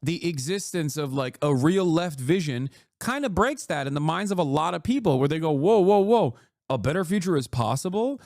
the existence of like a real left vision kind of breaks that in the minds of a lot of people, where they go, whoa, whoa, whoa, a better future is possible?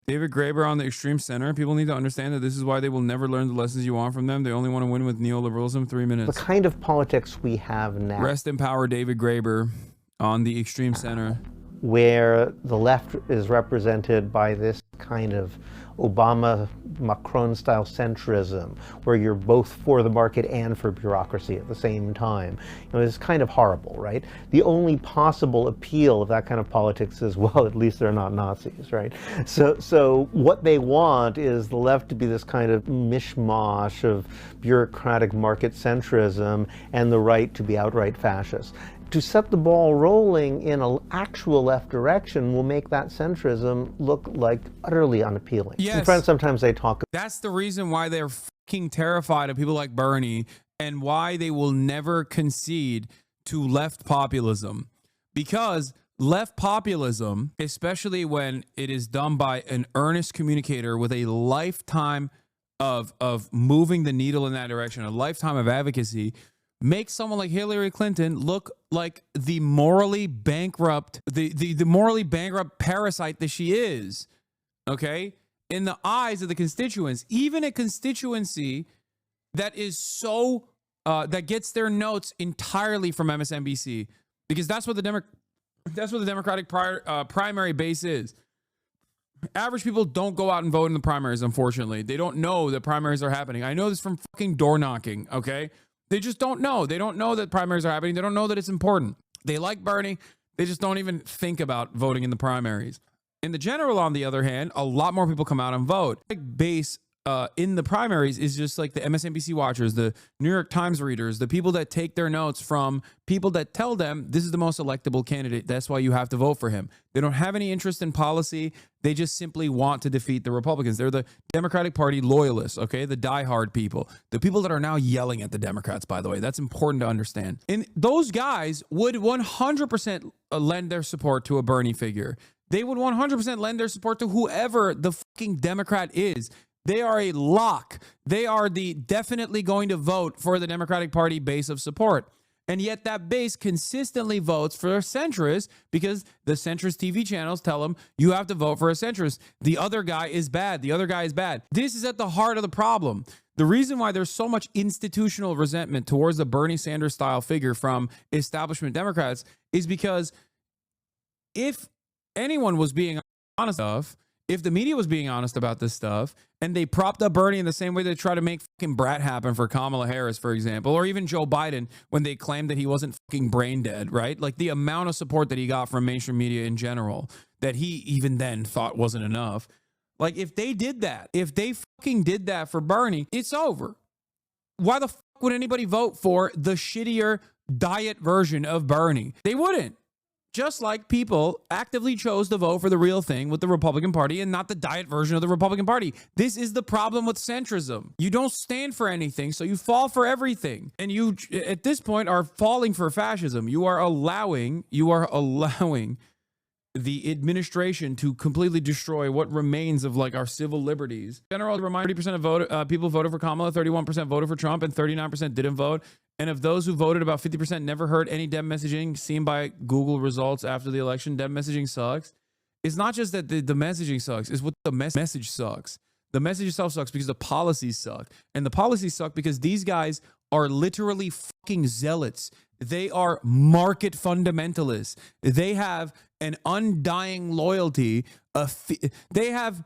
David Graeber on the extreme center. People need to understand that this is why they will never learn the lessons you want from them. They only want to win with neoliberalism. 3 minutes. The kind of politics we have now. Rest in power, David Graeber on the extreme center. Where the left is represented by this kind of Obama-Macron-style centrism, where you're both for the market and for bureaucracy at the same time. You know, it's kind of horrible, right? The only possible appeal of that kind of politics is, well, at least they're not Nazis, right? So what they want is the left to be this kind of mishmash of bureaucratic market centrism, and the right to be outright fascist. To set the ball rolling in an actual left direction will make that centrism look like utterly unappealing. Yes. In France, sometimes they talk. That's the reason why they're fucking terrified of people like Bernie, and why they will never concede to left populism. Because left populism, especially when it is done by an earnest communicator with a lifetime of moving the needle in that direction, a lifetime of advocacy, makes someone like Hillary Clinton look like the morally bankrupt, the morally bankrupt parasite that she is. Okay? In the eyes of the constituents, even a constituency that is so that gets their notes entirely from MSNBC, because that's what the Democratic primary base is. Average people don't go out and vote in the primaries, unfortunately. They don't know that primaries are happening. I know this from fucking door knocking, okay? They just don't know. They don't know that primaries are happening. They don't know that it's important. They like Bernie. They just don't even think about voting in the primaries. In the general, on the other hand, a lot more people come out and vote. Big base in the primaries is just like the MSNBC watchers, the New York Times readers, the people that take their notes from people that tell them this is the most electable candidate. That's why you have to vote for him. They don't have any interest in policy. They just simply want to defeat the Republicans. They're the Democratic Party loyalists, okay? The diehard people. The people that are now yelling at the Democrats, by the way. That's important to understand. And those guys would 100% lend their support to a Bernie figure. They would 100% lend their support to whoever the fucking Democrat is. They are a lock. They are the definitely going to vote for the Democratic Party base of support. And yet that base consistently votes for a centrist, because the centrist TV channels tell them you have to vote for a centrist. The other guy is bad. The other guy is bad. This is at the heart of the problem. The reason why there's so much institutional resentment towards the Bernie Sanders style figure from establishment Democrats is because if anyone was being honest enough, if the media was being honest about this stuff, and they propped up Bernie in the same way they try to make fucking brat happen for Kamala Harris, for example, or even Joe Biden when they claimed that he wasn't fucking brain dead, right? Like the amount of support that he got from mainstream media in general that he even then thought wasn't enough. Like if they did that, if they fucking did that for Bernie, it's over. Why the fuck would anybody vote for the shittier diet version of Bernie? They wouldn't. Just like people actively chose to vote for the real thing with the Republican Party and not the diet version of the Republican Party. This is the problem with centrism. You don't stand for anything, so you fall for everything. And you, at this point, are falling for fascism. You are allowing the administration to completely destroy what remains of like our civil liberties. General remind 30% of people voted for Kamala, 31% voted for Trump, and 39% didn't vote. And of those who voted, about 50% never heard any Dem messaging seen by Google results after the election. Dem messaging sucks. It's not just that the messaging sucks. It's what the message sucks. The message itself sucks because the policies suck. And the policies suck because these guys are literally fucking zealots. They are market fundamentalists. They have an undying loyalty. They have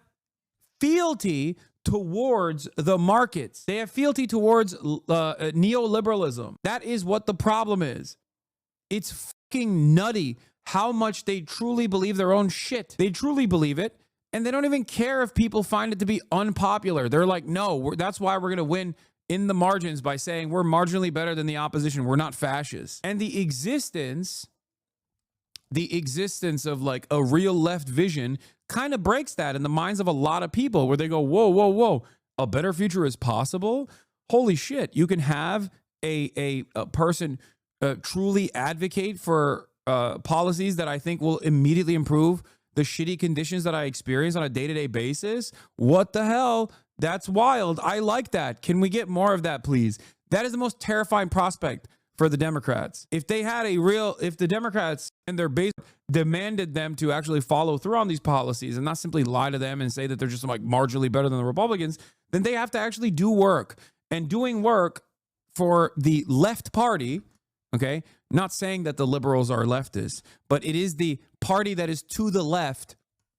fealty towards the markets. They have fealty towards neoliberalism. That is what the problem is. It's fucking nutty how much they truly believe their own shit. They truly believe it, and they don't even care if people find it to be unpopular. They're like, no, that's why we're going to win in the margins by saying we're marginally better than the opposition. We're not fascists. And the existence of like a real left vision kind of breaks that in the minds of a lot of people, where they go, whoa, whoa, whoa, a better future is possible? Holy shit. You can have a person truly advocate for policies that I think will immediately improve the shitty conditions that I experience on a day-to-day basis? What the hell? That's wild. I like that. Can we get more of that, please? That is the most terrifying prospect for the Democrats. If the Democrats and their base demanded them to actually follow through on these policies and not simply lie to them and say that they're just like marginally better than the Republicans, then they have to actually do work. And doing work for the left party, okay, not saying that the liberals are leftists, but it is the party that is to the left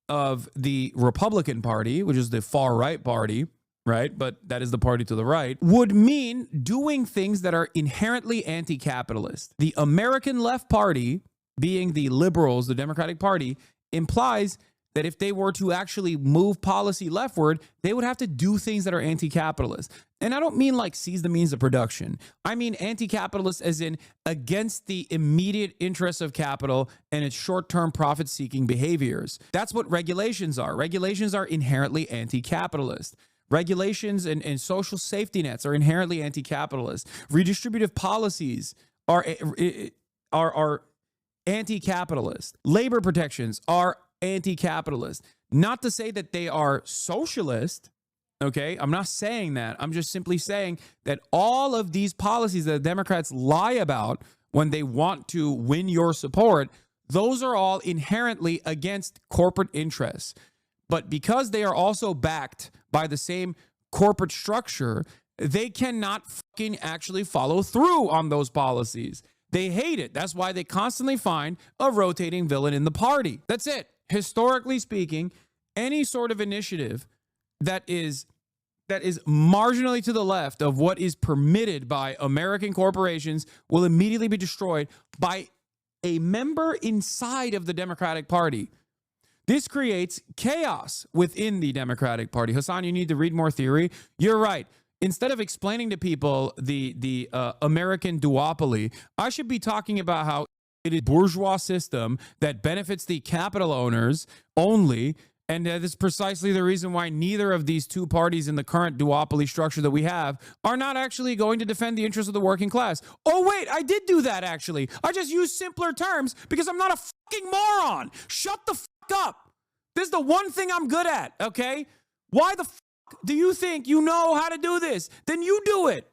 of the Republican Party, which is the far right party, right? But that is the party to the right, would mean doing things that are inherently anti-capitalist. The American left party, being the liberals, the Democratic Party, implies that if they were to actually move policy leftward, they would have to do things that are anti-capitalist. And I don't mean like seize the means of production. I mean anti-capitalist as in against the immediate interests of capital and its short-term profit-seeking behaviors. That's what regulations are. Regulations are inherently anti-capitalist. Regulations and social safety nets are inherently anti-capitalist. Redistributive policies are anti-capitalist. Labor protections are anti-capitalist. Not to say that they are socialist, okay? I'm not saying that. I'm just simply saying that all of these policies that the Democrats lie about when they want to win your support, those are all inherently against corporate interests. But because they are also backed by the same corporate structure, they cannot fucking actually follow through on those policies. They hate it. That's why they constantly find a rotating villain in the party. That's it. Historically speaking, any sort of initiative that is marginally to the left of what is permitted by American corporations will immediately be destroyed by a member inside of the Democratic Party. This creates chaos within the Democratic Party. Hasan, you need to read more theory. You're right. Instead of explaining to people the American duopoly, I should be talking about how it is a bourgeois system that benefits the capital owners only, and that is precisely the reason why neither of these two parties in the current duopoly structure that we have are not actually going to defend the interests of the working class. Oh, wait, I did do that, actually. I just used simpler terms because I'm not a fucking moron. Shut the fuck up. This is the one thing I'm good at, okay? Why the fuck do you think you know how to do this? Then you do it.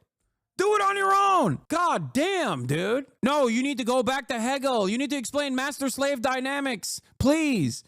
Do it on your own. God damn, dude. No, you need to go back to Hegel. You need to explain master-slave dynamics, please.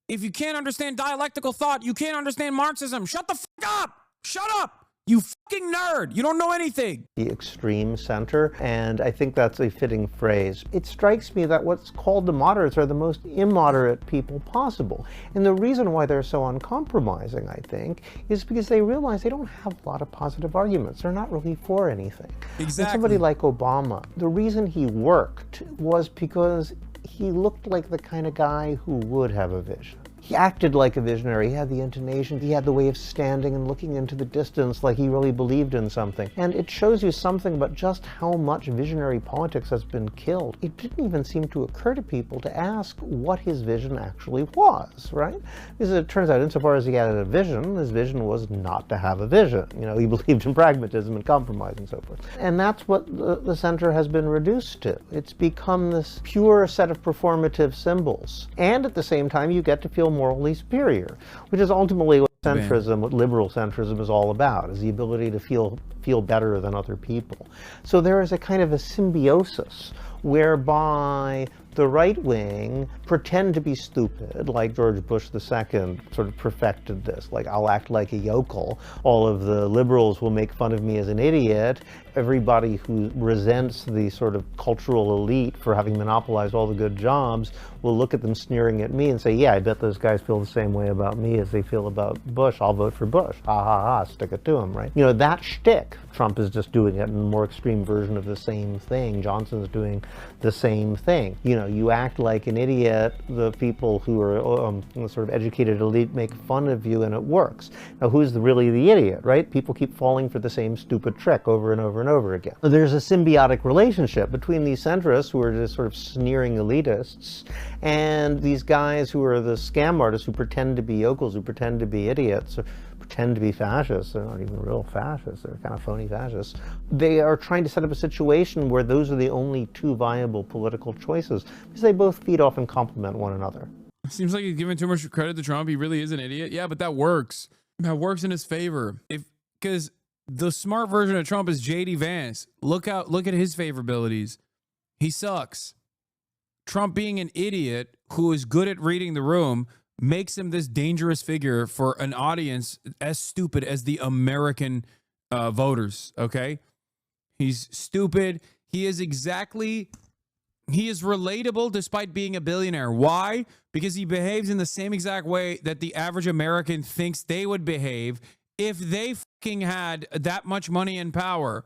If you can't understand dialectical thought, you can't understand Marxism. Shut the fuck up. Shut up. You fucking nerd. You don't know anything. The extreme center, and I think that's a fitting phrase. It strikes me that what's called the moderates are the most immoderate people possible. And the reason why they're so uncompromising, I think, is because they realize they don't have a lot of positive arguments. They're not really for anything. Exactly. And somebody like Obama, the reason he worked was because he looked like the kind of guy who would have a vision. He acted like a visionary. He had the intonation. He had the way of standing and looking into the distance like he really believed in something. And it shows you something about just how much visionary politics has been killed. It didn't even seem to occur to people to ask what his vision actually was, right? Because it turns out, insofar as he had a vision, his vision was not to have a vision. You know, he believed in pragmatism and compromise and so forth. And that's what the center has been reduced to. It's become this pure set of performative symbols. And at the same time, you get to feel morally superior, which is ultimately what centrism, what liberal centrism is all about, is the ability to feel better than other people. So there is a kind of a symbiosis whereby the right wing pretend to be stupid, like George Bush II sort of perfected this, like I'll act like a yokel, all of the liberals will make fun of me as an idiot, everybody who resents the sort of cultural elite for having monopolized all the good jobs will look at them sneering at me and say, yeah, I bet those guys feel the same way about me as they feel about Bush. I'll vote for Bush. Ha ha ha, stick it to him, right? You know, that shtick, Trump is just doing it in a more extreme version of the same thing. Johnson's doing the same thing. You know, you act like an idiot, the people who are sort of educated elite make fun of you, and it works. Now, who's really the idiot, right? People keep falling for the same stupid trick over and over and over again. There's a symbiotic relationship between these centrists, who are just sort of sneering elitists, and these guys who are the scam artists who pretend to be yokels, who pretend to be idiots, or pretend to be fascists. They're not even real fascists. They're kind of phony fascists. They are trying to set up a situation where those are the only two viable political choices, because they both feed off and complement one another. Seems like he's giving too much credit to Trump. He really is an idiot. Yeah, but that works. That works in his favor. Because the smart version of Trump is JD Vance. Look at his favorabilities. He sucks. Trump being an idiot who is good at reading the room makes him this dangerous figure for an audience as stupid as the American voters. Okay. He's stupid. He is relatable despite being a billionaire. Why? Because he behaves in the same exact way that the average American thinks they would behave if they fucking had that much money and power.